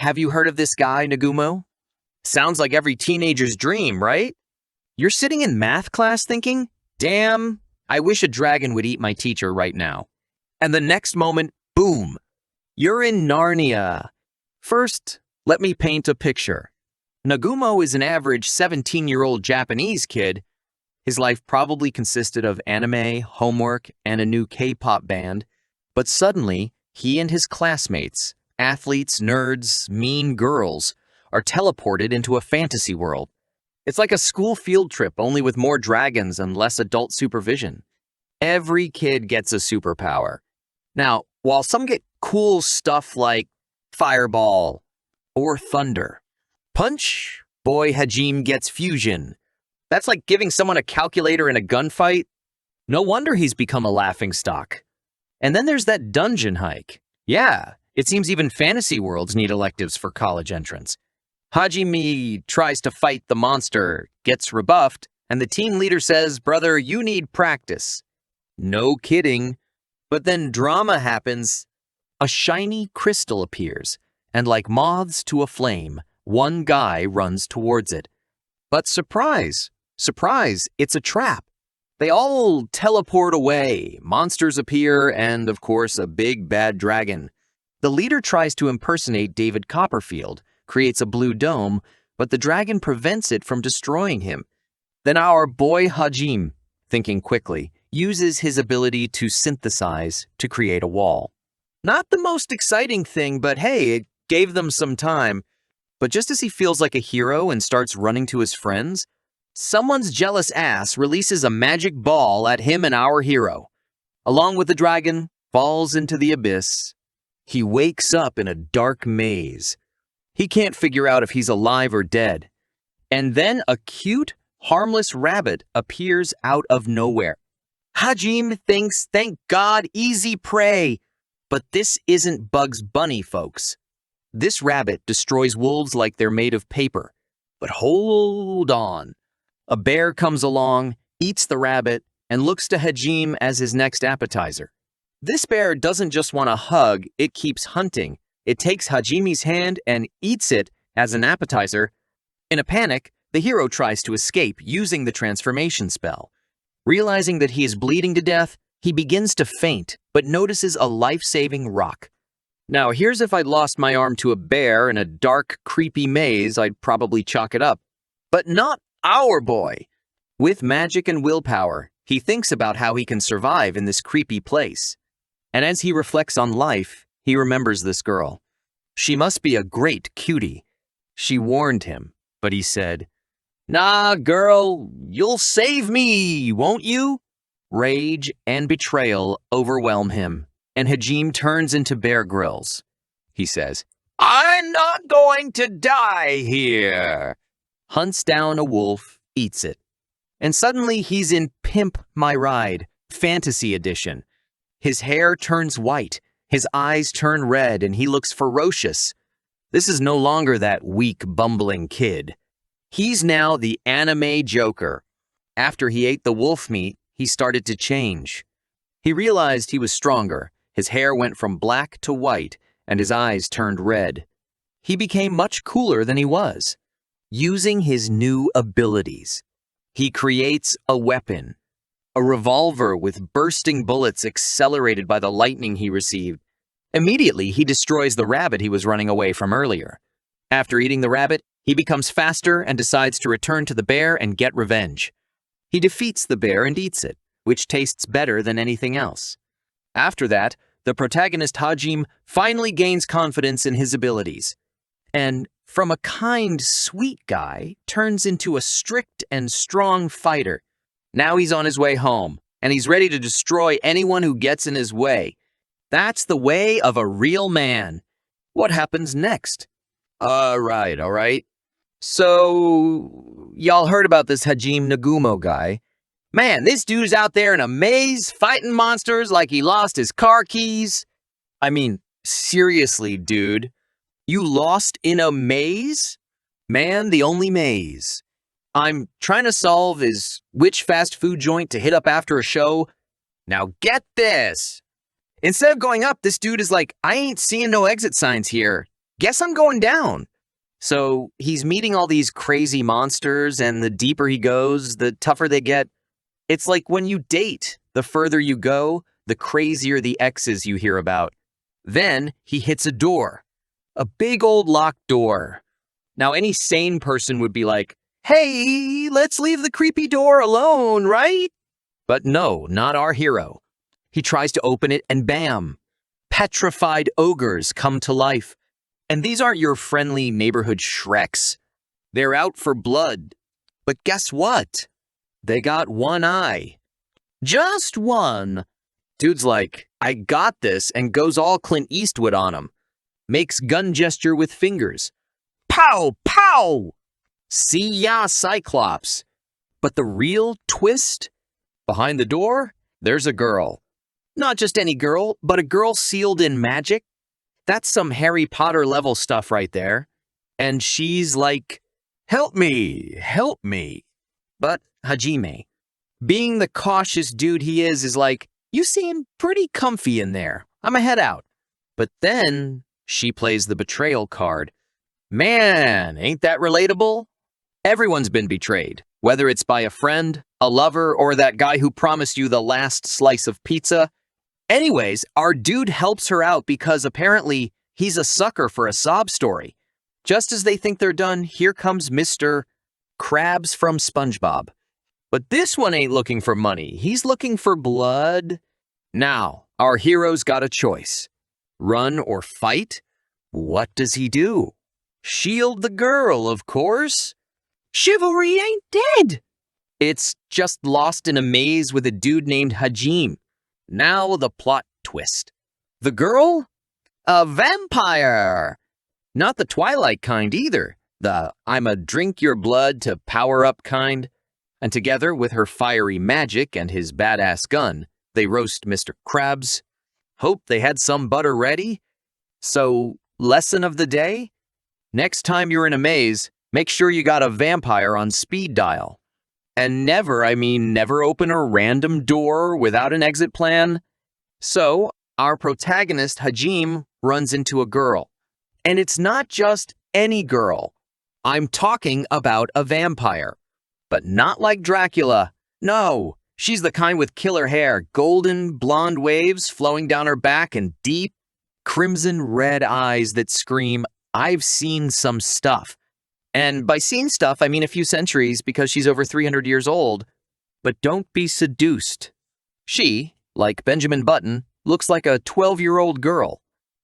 Have you heard of this guy, Nagumo? Sounds like every teenager's dream, right? You're sitting in math class thinking, damn, I wish a dragon would eat my teacher right now. And the next moment, boom, you're in Narnia. First, let me paint a picture. Nagumo is an average 17-year-old Japanese kid. His life probably consisted of anime, homework, and a new K-pop band. But suddenly, he and his classmates, athletes, nerds, mean girls, are teleported into a fantasy world. It's like a school field trip, only with more dragons and less adult supervision. Every kid gets a superpower. Now, while some get cool stuff like fireball or thunder, punch, boy Hajime gets fusion. That's like giving someone a calculator in a gunfight. No wonder he's become a laughingstock. And then there's that dungeon hike. Yeah, it seems even fantasy worlds need electives for college entrance. Hajime tries to fight the monster, gets rebuffed, and the team leader says, "Brother, you need practice." No kidding. But then drama happens. A shiny crystal appears, and like moths to a flame, one guy runs towards it. But surprise, surprise, it's a trap. They all teleport away, monsters appear, and of course a big bad dragon. The leader tries to impersonate David Copperfield, creates a blue dome, but the dragon prevents it from destroying him. Then our boy Hajime, thinking quickly, uses his ability to synthesize to create a wall. Not the most exciting thing, but hey, it gave them some time. But just as he feels like a hero and starts running to his friends, someone's jealous ass releases a magic ball at him and our hero. Along with the dragon, falls into the abyss. He wakes up in a dark maze. He can't figure out if he's alive or dead. And then a cute, harmless rabbit appears out of nowhere. Hajime thinks, thank God, easy prey. But this isn't Bugs Bunny, folks. This rabbit destroys wolves like they're made of paper. But hold on. A bear comes along, eats the rabbit, and looks to Hajime as his next appetizer. This bear doesn't just want a hug, it keeps hunting. It takes Hajime's hand and eats it as an appetizer. In a panic, the hero tries to escape using the transformation spell. Realizing that he is bleeding to death, he begins to faint, but notices a life-saving rock. Now, here's if I'd lost my arm to a bear in a dark, creepy maze, I'd probably chalk it up. But not our boy. With magic and willpower, he thinks about how he can survive in this creepy place. And as he reflects on life, he remembers this girl. She must be a great cutie. She warned him, but he said, "Nah, girl, you'll save me, won't you?" Rage and betrayal overwhelm him, and Hajime turns into Bear Grylls. He says, "I'm not going to die here." Hunts down a wolf, eats it. And suddenly he's in Pimp My Ride, Fantasy Edition. His hair turns white, his eyes turn red, and he looks ferocious. This is no longer that weak, bumbling kid. He's now the anime Joker. After he ate the wolf meat, he started to change. He realized he was stronger. His hair went from black to white, and his eyes turned red. He became much cooler than he was. Using his new abilities, he creates a weapon. A revolver with bursting bullets accelerated by the lightning he received. Immediately, he destroys the rabbit he was running away from earlier. After eating the rabbit, he becomes faster and decides to return to the bear and get revenge. He defeats the bear and eats it, which tastes better than anything else. After that, the protagonist Hajime finally gains confidence in his abilities. And from a kind, sweet guy, turns into a strict and strong fighter. Now he's on his way home, and he's ready to destroy anyone who gets in his way. That's the way of a real man. What happens next? All right. So, y'all heard about this Hajime Nagumo guy. Man, this dude's out there in a maze, fighting monsters like he lost his car keys. I mean, seriously, dude. You lost in a maze? Man, the only maze I'm trying to solve is which fast food joint to hit up after a show. Now get this. Instead of going up, this dude is like, I ain't seeing no exit signs here. Guess I'm going down. So he's meeting all these crazy monsters, and the deeper he goes, the tougher they get. It's like when you date, the further you go, the crazier the exes you hear about. Then he hits a door. A big old locked door. Now, any sane person would be like, hey, let's leave the creepy door alone, right? But no, not our hero. He tries to open it and bam, petrified ogres come to life. And these aren't your friendly neighborhood Shreks. They're out for blood. But guess what? They got one eye. Just one. Dude's like, I got this, and goes all Clint Eastwood on him. Makes gun gesture with fingers. Pow! Pow! See ya, Cyclops. But the real twist? Behind the door, there's a girl. Not just any girl, but a girl sealed in magic. That's some Harry Potter level stuff right there. And she's like, help me, help me. But Hajime, being the cautious dude he is like, you seem pretty comfy in there. I'ma head out. But then she plays the betrayal card. Man, ain't that relatable? Everyone's been betrayed, whether it's by a friend, a lover, or that guy who promised you the last slice of pizza. Anyways, our dude helps her out because apparently he's a sucker for a sob story. Just as they think they're done, here comes Mr. Krabs from SpongeBob. But this one ain't looking for money. He's looking for blood. Now, our hero's got a choice. Run or fight? What does he do? Shield the girl, of course. Chivalry ain't dead. It's just lost in a maze with a dude named Hajime. Now the plot twist. The girl? A vampire. Not the Twilight kind either. The I'ma drink your blood to power up kind. And together with her fiery magic and his badass gun, they roast Mr. Krabs. Hope they had some butter ready. So, lesson of the day? Next time you're in a maze, make sure you got a vampire on speed dial. And never, I mean never open a random door without an exit plan. So, our protagonist, Hajime, runs into a girl. And it's not just any girl. I'm talking about a vampire. But not like Dracula. No, she's the kind with killer hair, golden blonde waves flowing down her back, and deep, crimson red eyes that scream, I've seen some stuff. And by seen stuff, I mean a few centuries because she's over 300 years old. But don't be seduced. She, like Benjamin Button, looks like a 12-year-old girl.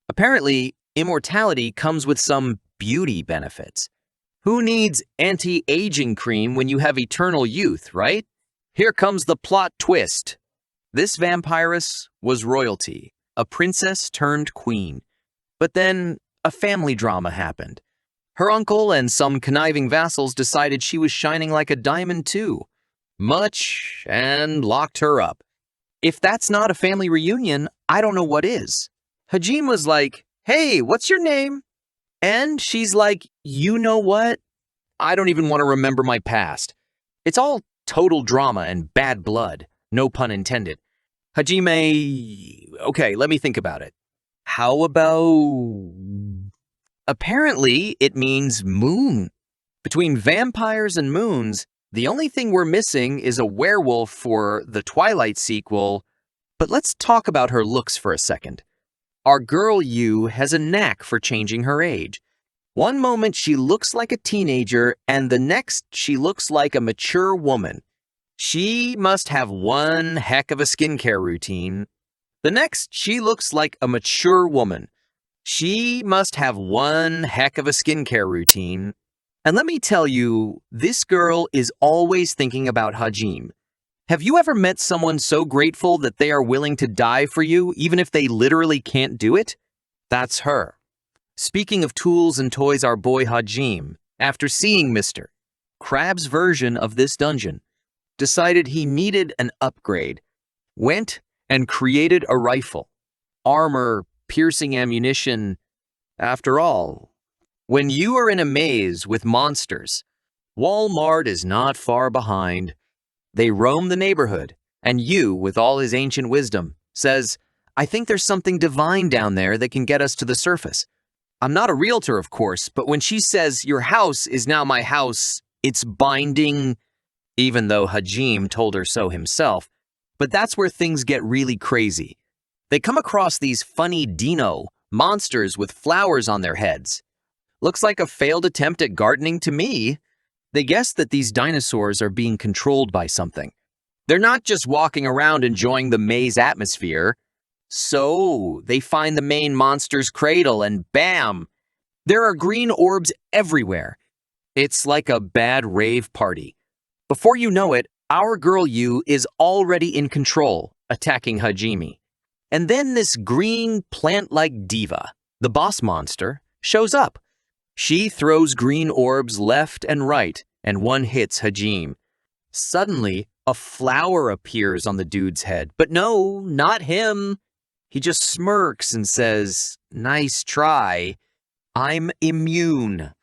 Apparently, immortality comes with some beauty benefits. Who needs anti-aging cream when you have eternal youth, right? Here comes the plot twist. This vampiress was royalty, a princess turned queen. But then a family drama happened. Her uncle and some conniving vassals decided she was shining like a diamond too. Much, and locked her up. If that's not a family reunion, I don't know what is. Hajime was like, hey, what's your name? And she's like, you know what? I don't even want to remember my past. It's all total drama and bad blood. No pun intended. Hajime, okay, let me think about it. How about... Apparently, it means moon. Between vampires and moons, the only thing we're missing is a werewolf for the Twilight sequel. But let's talk about her looks for a second. Our girl Yu has a knack for changing her age. One moment she looks like a teenager, and the next she looks like a mature woman. She must have one heck of a skincare routine. The next she looks like a mature woman. She must have one heck of a skincare routine. And let me tell you, this girl is always thinking about Hajime. Have you ever met someone so grateful that they are willing to die for you, even if they literally can't do it? That's her. Speaking of tools and toys, our boy Hajime, after seeing Mr. Krabs' version of this dungeon, decided he needed an upgrade. Went and created a rifle. Armor, piercing ammunition. After all, when you are in a maze with monsters, Walmart is not far behind. They roam the neighborhood, and you, with all his ancient wisdom, says, I think there's something divine down there that can get us to the surface. I'm not a realtor, of course, but when she says, "Your house is now my house," it's binding, even though Hajime told her so himself. But that's where things get really crazy. They come across these funny dino monsters with flowers on their heads. Looks like a failed attempt at gardening to me. They guess that these dinosaurs are being controlled by something. They're not just walking around enjoying the maze atmosphere. So they find the main monster's cradle and bam! There are green orbs everywhere. It's like a bad rave party. Before you know it, our girl Yu is already in control, attacking Hajime. And then this green plant-like diva, the boss monster, shows up. She throws green orbs left and right, and one hits Hajime. Suddenly, a flower appears on the dude's head. But no, not him. He just smirks and says, "Nice try. I'm immune."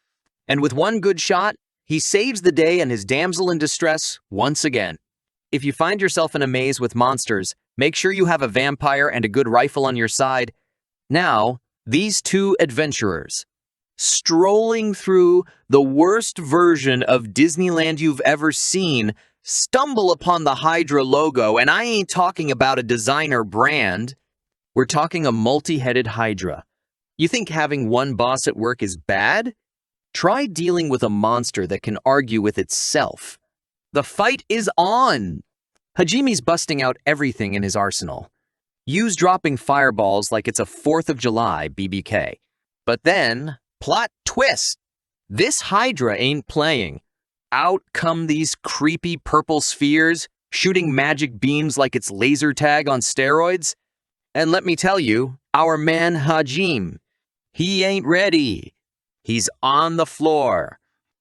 And with one good shot, he saves the day and his damsel in distress once again. If you find yourself in a maze with monsters, make sure you have a vampire and a good rifle on your side. Now, these two adventurers, strolling through the worst version of Disneyland you've ever seen, stumble upon the Hydra logo, and I ain't talking about a designer brand. We're talking a multi-headed Hydra. You think having one boss at work is bad? Try dealing with a monster that can argue with itself. The fight is on! Hajime's busting out everything in his arsenal. Yu's dropping fireballs like it's a 4th of July BBK. But then, plot twist! This Hydra ain't playing. Out come these creepy purple spheres, shooting magic beams like it's laser tag on steroids. And let me tell you, our man Hajime, he ain't ready. He's on the floor,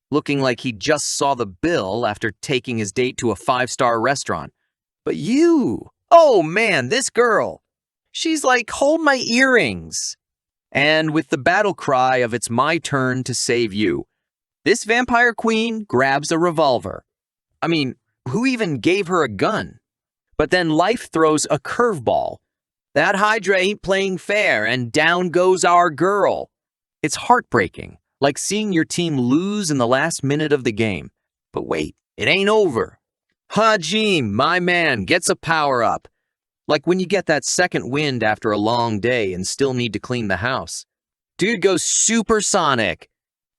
looking like he just saw the bill after taking his date to a 5-star restaurant. But you, oh man, this girl, she's like, "Hold my earrings." And with the battle cry of "It's my turn to save you," this vampire queen grabs a revolver. I mean, who even gave her a gun? But then life throws a curveball. That Hydra ain't playing fair, and down goes our girl. It's heartbreaking, like seeing your team lose in the last minute of the game. But wait, it ain't over. Hajime, my man, gets a power-up. Like when you get that second wind after a long day and still need to clean the house. Dude goes supersonic.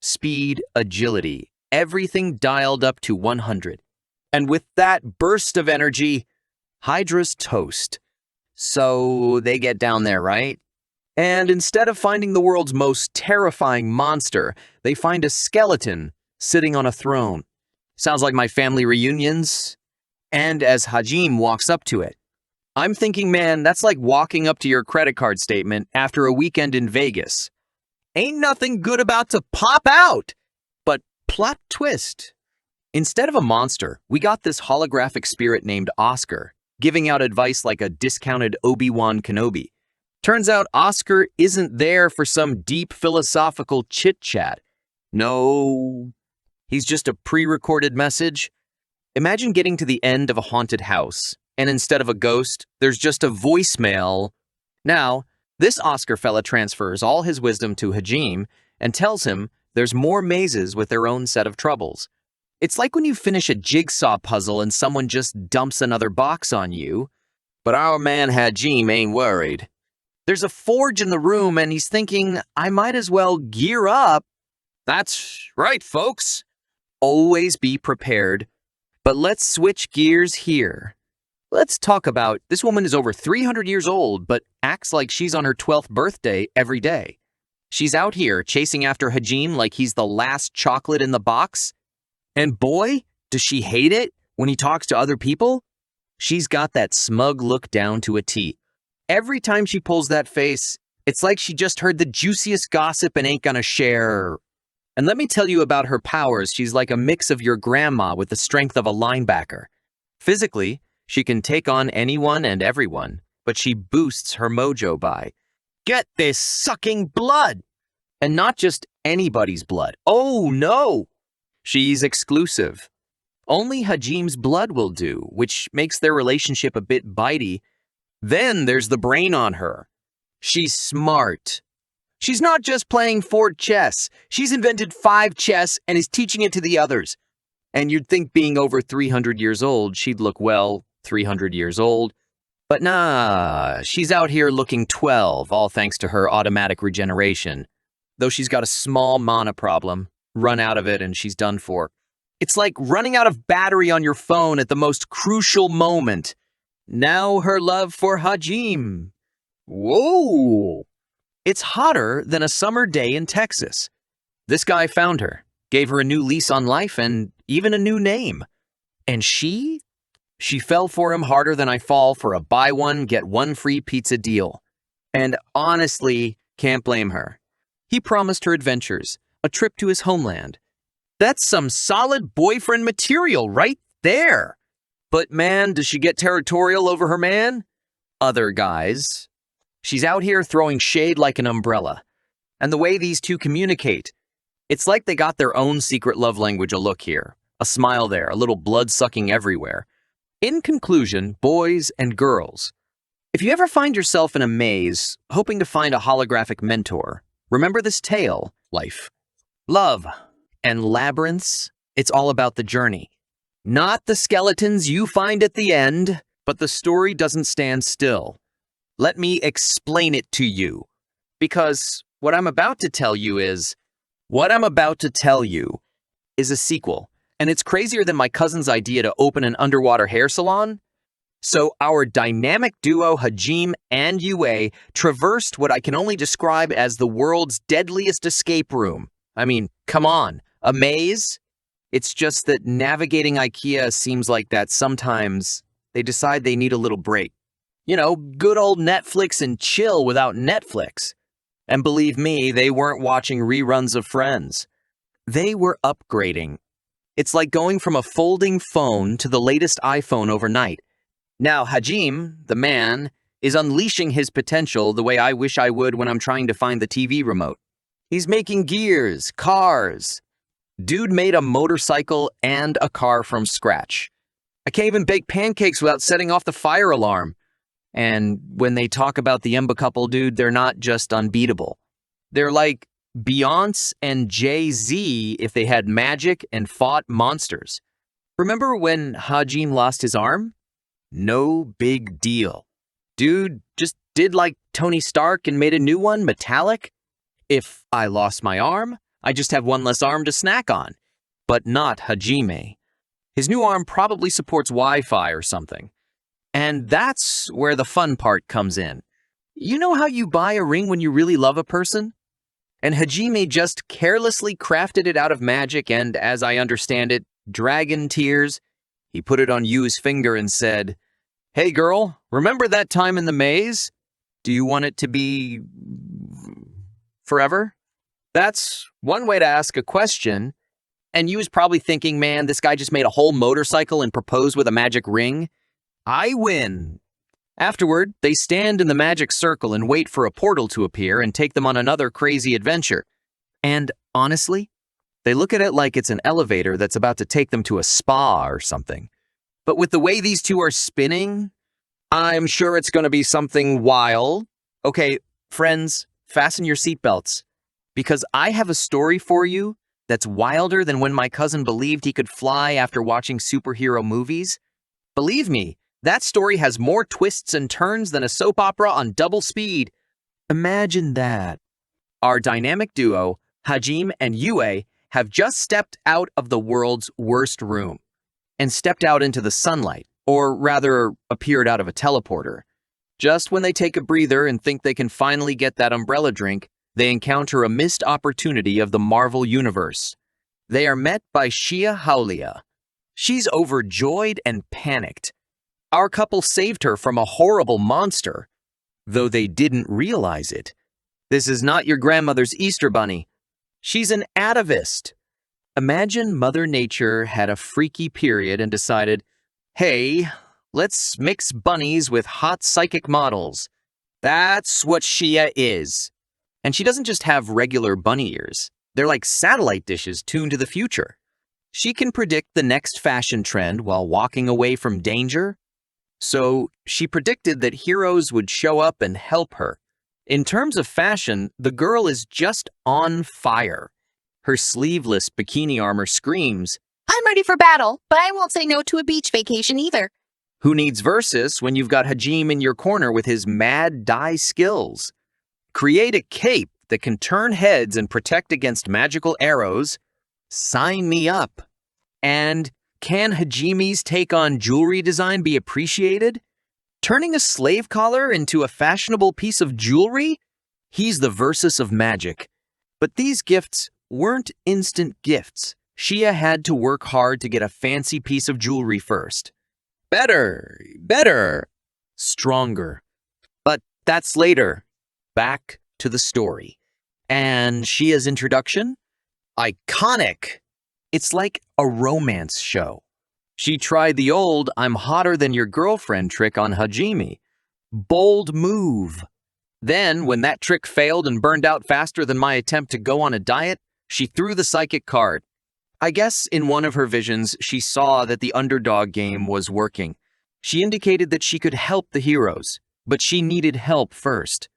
Speed, agility, everything dialed up to 100. And with that burst of energy, Hydra's toast. So they get down there, right? And instead of finding the world's most terrifying monster, they find a skeleton sitting on a throne. Sounds like my family reunions. And as Hajime walks up to it, I'm thinking, man, that's like walking up to your credit card statement after a weekend in Vegas. Ain't nothing good about to pop out. But plot twist. Instead of a monster, we got this holographic spirit named Oscar, giving out advice like a discounted Obi-Wan Kenobi. Turns out Oscar isn't there for some deep philosophical chit-chat. No, he's just a pre-recorded message. Imagine getting to the end of a haunted house, and instead of a ghost, there's just a voicemail. Now, this Oscar fella transfers all his wisdom to Hajime and tells him there's more mazes with their own set of troubles. It's like when you finish a jigsaw puzzle and someone just dumps another box on you. But our man Hajime ain't worried. There's a forge in the room and he's thinking, I might as well gear up. That's right, folks. Always be prepared. But let's switch gears here. Let's talk about this woman is over 300 years old, but acts like she's on her 12th birthday every day. She's out here chasing after Hajime like he's the last chocolate in the box. And boy, does she hate it when he talks to other people. She's got that smug look down to a T. Every time she pulls that face, it's like she just heard the juiciest gossip and ain't gonna share. And let me tell you about her powers. She's like a mix of your grandma with the strength of a linebacker. Physically, she can take on anyone and everyone, but she boosts her mojo by, "Get this sucking blood!" And not just anybody's blood. Oh no! She's exclusive. Only Hajime's blood will do, which makes their relationship a bit bitey. Then there's the brain on her. She's smart. She's not just playing 4 chess. She's invented 5 chess and is teaching it to the others. And you'd think being over 300 years old, she'd look, well, 300 years old. But nah, she's out here looking 12, all thanks to her automatic regeneration. Though she's got a small mana problem. Run out of it and she's done for. It's like running out of battery on your phone at the most crucial moment. Now her love for Hajime. Whoa! It's hotter than a summer day in Texas. This guy found her, gave her a new lease on life and even a new name. And she fell for him harder than I fall for a buy one, get one free pizza deal. And honestly, can't blame her. He promised her adventures, a trip to his homeland. That's some solid boyfriend material right there. But man, does she get territorial over her man? Other guys. She's out here throwing shade like an umbrella. And the way these two communicate, it's like they got their own secret love language a look here. A smile there, a little blood-sucking everywhere. In conclusion, boys and girls, if you ever find yourself in a maze, hoping to find a holographic mentor, remember this tale, life. Love and labyrinths, it's all about the journey. Not the skeletons you find at the end, but the story doesn't stand still. Let me explain it to you. Because what I'm about to tell you is a sequel. And it's crazier than my cousin's idea to open an underwater hair salon. So our dynamic duo Hajime and Yue traversed what I can only describe as the world's deadliest escape room. I mean, come on, a maze? It's just that navigating IKEA seems like that sometimes they decide they need a little break. You know, good old Netflix and chill without Netflix. And believe me, they weren't watching reruns of Friends. They were upgrading. It's like going from a folding phone to the latest iPhone overnight. Now, Hajime, the man, is unleashing his potential the way I wish I would when I'm trying to find the TV remote. He's making gears, cars. Dude made a motorcycle and a car from scratch. I can't even bake pancakes without setting off the fire alarm. And when they talk about the Emba couple, dude, they're not just unbeatable. They're like Beyonce and Jay-Z if they had magic and fought monsters. Remember when Hajime lost his arm? No big deal. Dude just did like Tony Stark and made a new one, metallic. If I lost my arm, I just have one less arm to snack on. But not Hajime. His new arm probably supports Wi-Fi or something. And that's where the fun part comes in. You know how you buy a ring when you really love a person? And Hajime just carelessly crafted it out of magic and, as I understand it, dragon tears. He put it on Yu's finger and said, "Hey girl, remember that time in the maze? Do you want it to be forever?" That's one way to ask a question. And Yu is probably thinking, man, this guy just made a whole motorcycle and proposed with a magic ring. I win. Afterward, they stand in the magic circle and wait for a portal to appear and take them on another crazy adventure. And honestly, they look at it like it's an elevator that's about to take them to a spa or something. But with the way these two are spinning, I'm sure it's going to be something wild. Okay, friends, fasten your seatbelts, because I have a story for you that's wilder than when my cousin believed he could fly after watching superhero movies. Believe me, that story has more twists and turns than a soap opera on double speed. Imagine that. Our dynamic duo, Hajime and Yue, have just stepped out of the world's worst room and stepped out into the sunlight, or rather appeared out of a teleporter. Just when they take a breather and think they can finally get that umbrella drink, they encounter a missed opportunity of the Marvel Universe. They are met by Shiya. She's overjoyed and panicked. Our couple saved her from a horrible monster, though they didn't realize it. This is not your grandmother's Easter bunny. She's an atavist. Imagine Mother Nature had a freaky period and decided, hey, let's mix bunnies with hot psychic models. That's what Shiya is. And she doesn't just have regular bunny ears. They're like satellite dishes tuned to the future. She can predict the next fashion trend while walking away from danger. So she predicted that heroes would show up and help her. In terms of fashion, the girl is just on fire. Her sleeveless bikini armor screams, I'm ready for battle, but I won't say no to a beach vacation either. "Who needs Versus when you've got Hajime in your corner with his mad dye skills? Create a cape that can turn heads and protect against magical arrows? Sign me up. And can Hajime's take on jewelry design be appreciated? Turning a slave collar into a fashionable piece of jewelry? He's the Versus of magic. But these gifts weren't instant gifts. Shiya had to work hard to get a fancy piece of jewelry first. Better, stronger. But that's later. Back to the story. And Shiya's introduction? Iconic. It's like a romance show. She tried the old "I'm hotter than your girlfriend" trick on Hajime. Bold move. Then, when that trick failed and burned out faster than my attempt to go on a diet, she threw the psychic card. I guess in one of her visions, she saw that the underdog game was working. She indicated that she could help the heroes, but she needed help first.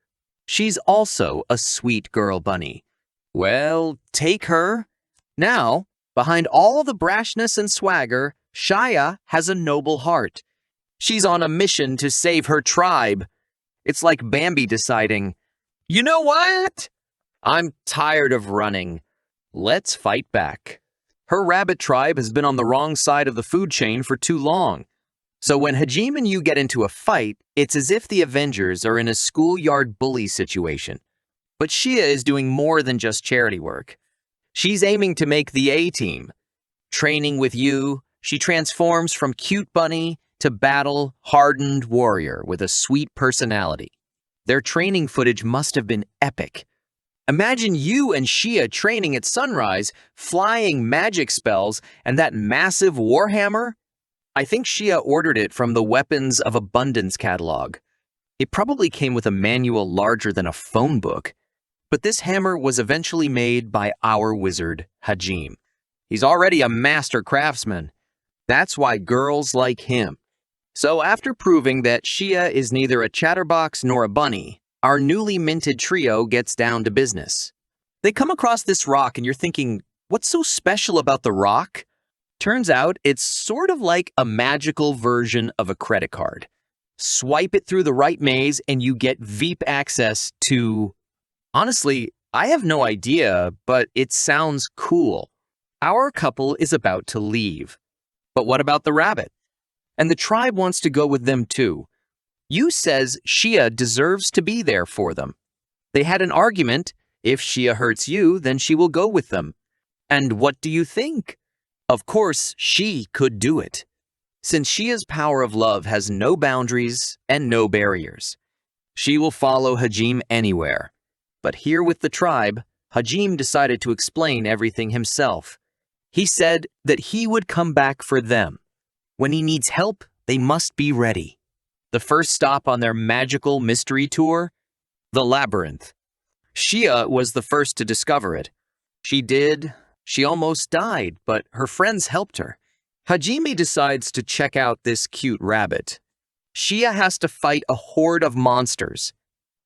She's also a sweet girl bunny. Well, take her. Now, behind all the brashness and swagger, Shiya has a noble heart. She's on a mission to save her tribe. It's like Bambi deciding, "You know what? I'm tired of running. Let's fight back." Her rabbit tribe has been on the wrong side of the food chain for too long. So when Hajime and you get into a fight, it's as if the Avengers are in a schoolyard bully situation. But Shiya is doing more than just charity work. She's aiming to make the A-team. Training with you, she transforms from cute bunny to battle-hardened warrior with a sweet personality. Their training footage must have been epic. Imagine you and Shiya training at sunrise, flying magic spells, and that massive warhammer. I think Shiya ordered it from the Weapons of Abundance catalog. It probably came with a manual larger than a phone book. But this hammer was eventually made by our wizard, Hajime. He's already a master craftsman. That's why girls like him. So after proving that Shiya is neither a chatterbox nor a bunny, our newly minted trio gets down to business. They come across this rock and you're thinking, what's so special about the rock? Turns out it's sort of like a magical version of a credit card. Swipe it through the right maze and you get VIP access to... Honestly, I have no idea, but it sounds cool. Our couple is about to leave. But what about the rabbit? And the tribe wants to go with them too. Yu says Shiya deserves to be there for them. They had an argument. If Shiya hurts you, then she will go with them. And what do you think? Of course, she could do it. Since Shiya's power of love has no boundaries and no barriers. She will follow Hajime anywhere. But here with the tribe, Hajime decided to explain everything himself. He said that he would come back for them. When he needs help, they must be ready. The first stop on their magical mystery tour? The labyrinth. Shiya was the first to discover it. She almost died, but her friends helped her. Hajime decides to check out this cute rabbit. Shiya has to fight a horde of monsters.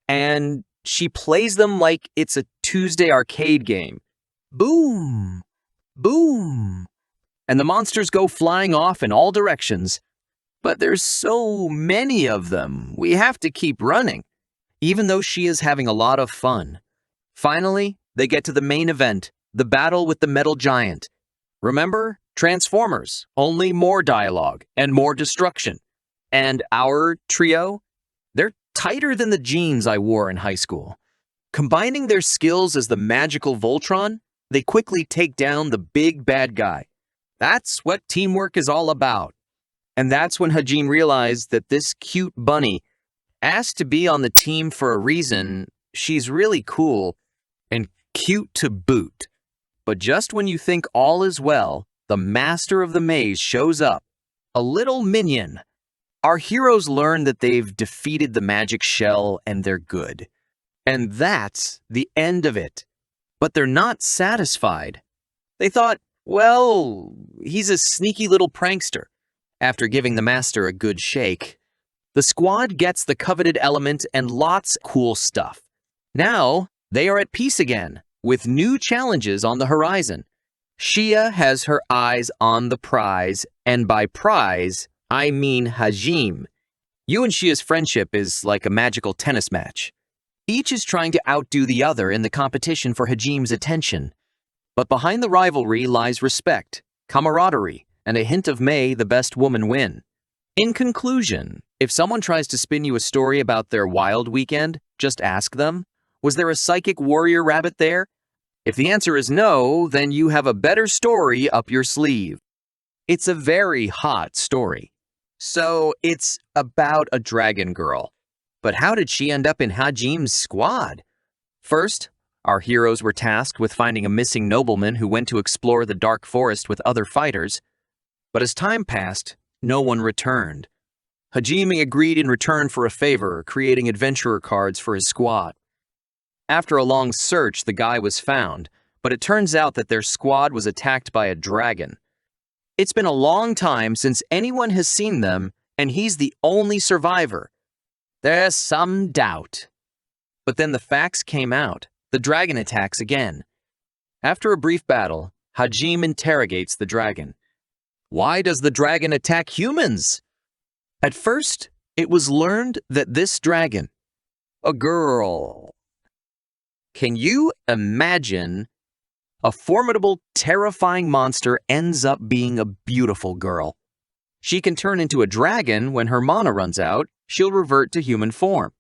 And she plays them like it's a Tuesday arcade game. Boom! Boom! And the monsters go flying off in all directions. But there's so many of them, we have to keep running, even though she is having a lot of fun. Finally, they get to the main event, the battle with the metal giant. Remember? Transformers, only more dialogue and more destruction. And our trio? They're tighter than the jeans I wore in high school. Combining their skills as the magical Voltron, they quickly take down the big bad guy. That's what teamwork is all about. And that's when Hajime realized that this cute bunny, asked to be on the team for a reason, she's really cool and cute to boot. But just when you think all is well, the master of the maze shows up, a little minion. Our heroes learn that they've defeated the magic shell and they're good. And that's the end of it. But they're not satisfied. They thought, well, he's a sneaky little prankster. After giving the master a good shake, the squad gets the coveted element and lots of cool stuff. Now, they are at peace again, with new challenges on the horizon. Shiya has her eyes on the prize, and by prize, I mean Hajime. You and Shiya's friendship is like a magical tennis match. Each is trying to outdo the other in the competition for Hajime's attention. But behind the rivalry lies respect, camaraderie, and a hint of may the best woman win. In conclusion, if someone tries to spin you a story about their wild weekend, just ask them, was there a psychic warrior rabbit there? If the answer is no, then you have a better story up your sleeve. It's a very hot story. So it's about a dragon girl. But how did she end up in Hajime's squad? First, our heroes were tasked with finding a missing nobleman who went to explore the dark forest with other fighters. But as time passed, no one returned. Hajime agreed in return for a favor, creating adventurer cards for his squad. After a long search, the guy was found, but it turns out that their squad was attacked by a dragon. It's been a long time since anyone has seen them, and he's the only survivor. There's some doubt. But then the facts came out. The dragon attacks again. After a brief battle, Hajime interrogates the dragon. Why does the dragon attack humans? At first, it was learned that this dragon, a girl. Can you imagine? A formidable, terrifying monster ends up being a beautiful girl. She can turn into a dragon when her mana runs out. She'll revert to human form.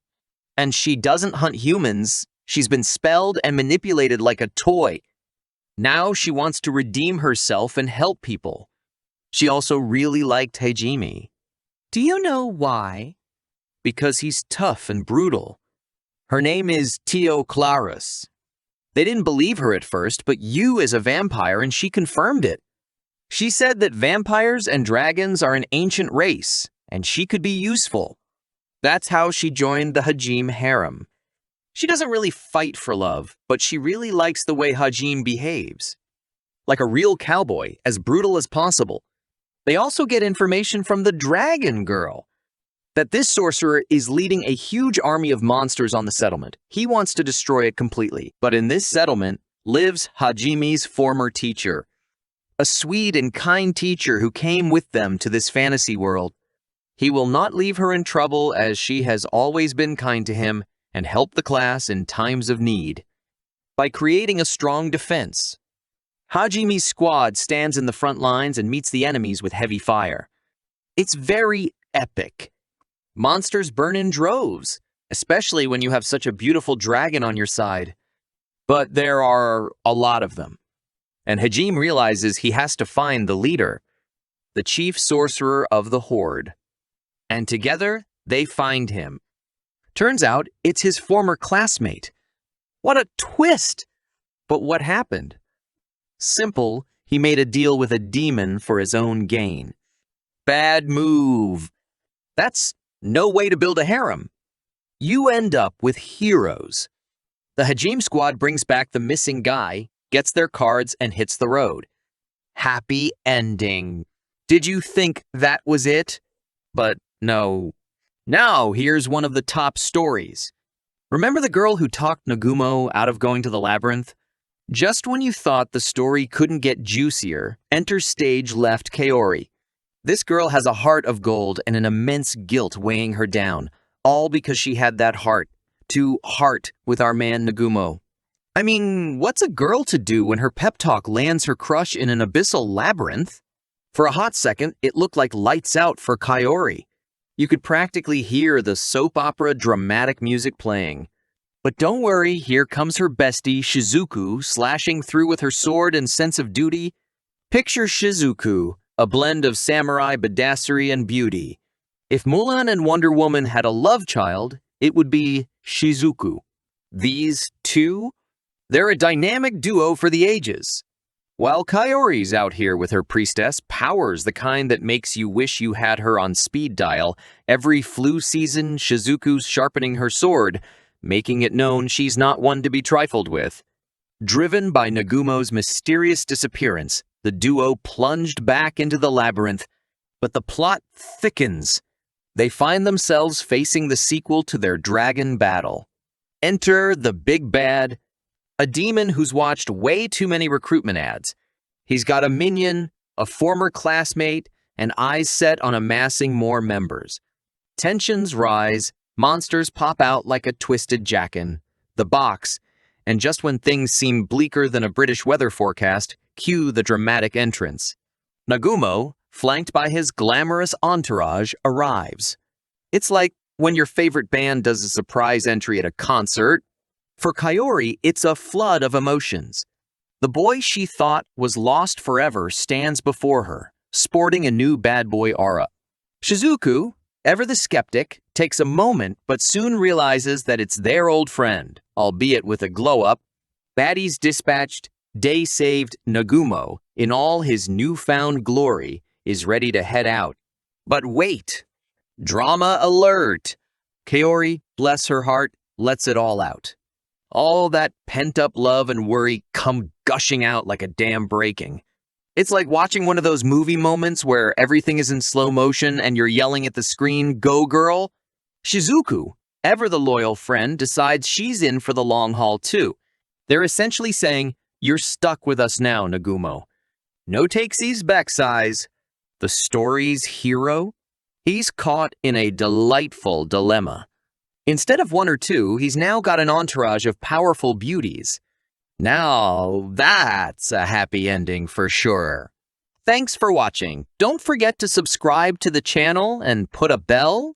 And she doesn't hunt humans. She's been spelled and manipulated like a toy. Now she wants to redeem herself and help people. She also really liked Hajime. Do you know why? Because he's tough and brutal. Her name is Tio Clarus. They didn't believe her at first, but you is a vampire and she confirmed it. She said that vampires and dragons are an ancient race, and she could be useful. That's how she joined the Hajime Harem. She doesn't really fight for love, but she really likes the way Hajime behaves. Like a real cowboy, as brutal as possible. They also get information from the dragon girl. That this sorcerer is leading a huge army of monsters on the settlement. He wants to destroy it completely. But in this settlement lives Hajime's former teacher. A sweet and kind teacher who came with them to this fantasy world. He will not leave her in trouble as she has always been kind to him and helped the class in times of need. By creating a strong defense, Hajime's squad stands in the front lines and meets the enemies with heavy fire. It's very epic. Monsters burn in droves, especially when you have such a beautiful dragon on your side. But there are a lot of them. And Hajime realizes he has to find the leader, the chief sorcerer of the horde. And together, they find him. Turns out, it's his former classmate. What a twist! But what happened? Simple, he made a deal with a demon for his own gain. Bad move. That's no way to build a harem. You end up with heroes. The Hajime squad brings back the missing guy, gets their cards, and hits the road. Happy ending. Did you think that was it? But no. Now, here's one of the top stories. Remember the girl who talked Nagumo out of going to the labyrinth? Just when you thought the story couldn't get juicier, enter stage left Kaori. This girl has a heart of gold and an immense guilt weighing her down, all because she had that heart to heart with our man Nagumo. I mean, what's a girl to do when her pep talk lands her crush in an abyssal labyrinth? For a hot second, it looked like lights out for Kaori. You could practically hear the soap opera dramatic music playing. But don't worry, here comes her bestie Shizuku slashing through with her sword and sense of duty. Picture Shizuku, a blend of samurai badassery and beauty. If Mulan and Wonder Woman had a love child, it would be Shizuku. These two? They're a dynamic duo for the ages. While Kaori's out here with her priestess, powers the kind that makes you wish you had her on speed dial, every flu season Shizuku's sharpening her sword, making it known she's not one to be trifled with. Driven by Nagumo's mysterious disappearance, the duo plunged back into the labyrinth, but the plot thickens. They find themselves facing the sequel to their dragon battle. Enter the big bad, a demon who's watched way too many recruitment ads. He's got a minion, a former classmate, and eyes set on amassing more members. Tensions rise, monsters pop out like a twisted jackin. The box, and just when things seem bleaker than a British weather forecast, cue the dramatic entrance. Nagumo, flanked by his glamorous entourage, arrives. It's like when your favorite band does a surprise entry at a concert. For Kaori, it's a flood of emotions. The boy she thought was lost forever stands before her, sporting a new bad boy aura. Shizuku, ever the skeptic, takes a moment but soon realizes that it's their old friend, albeit with a glow-up. Baddies dispatched, day saved Nagumo, in all his newfound glory, is ready to head out. But wait! Drama alert! Kaori, bless her heart, lets it all out. All that pent-up love and worry come gushing out like a dam breaking. It's like watching one of those movie moments where everything is in slow motion and you're yelling at the screen, "Go girl!" Shizuku, ever the loyal friend, decides she's in for the long haul too. They're essentially saying, "You're stuck with us now, Nagumo." No takesies, backsize. The story's hero? He's caught in a delightful dilemma. Instead of one or two, he's now got an entourage of powerful beauties. Now, that's a happy ending for sure. Thanks for watching. Don't forget to subscribe to the channel and put a bell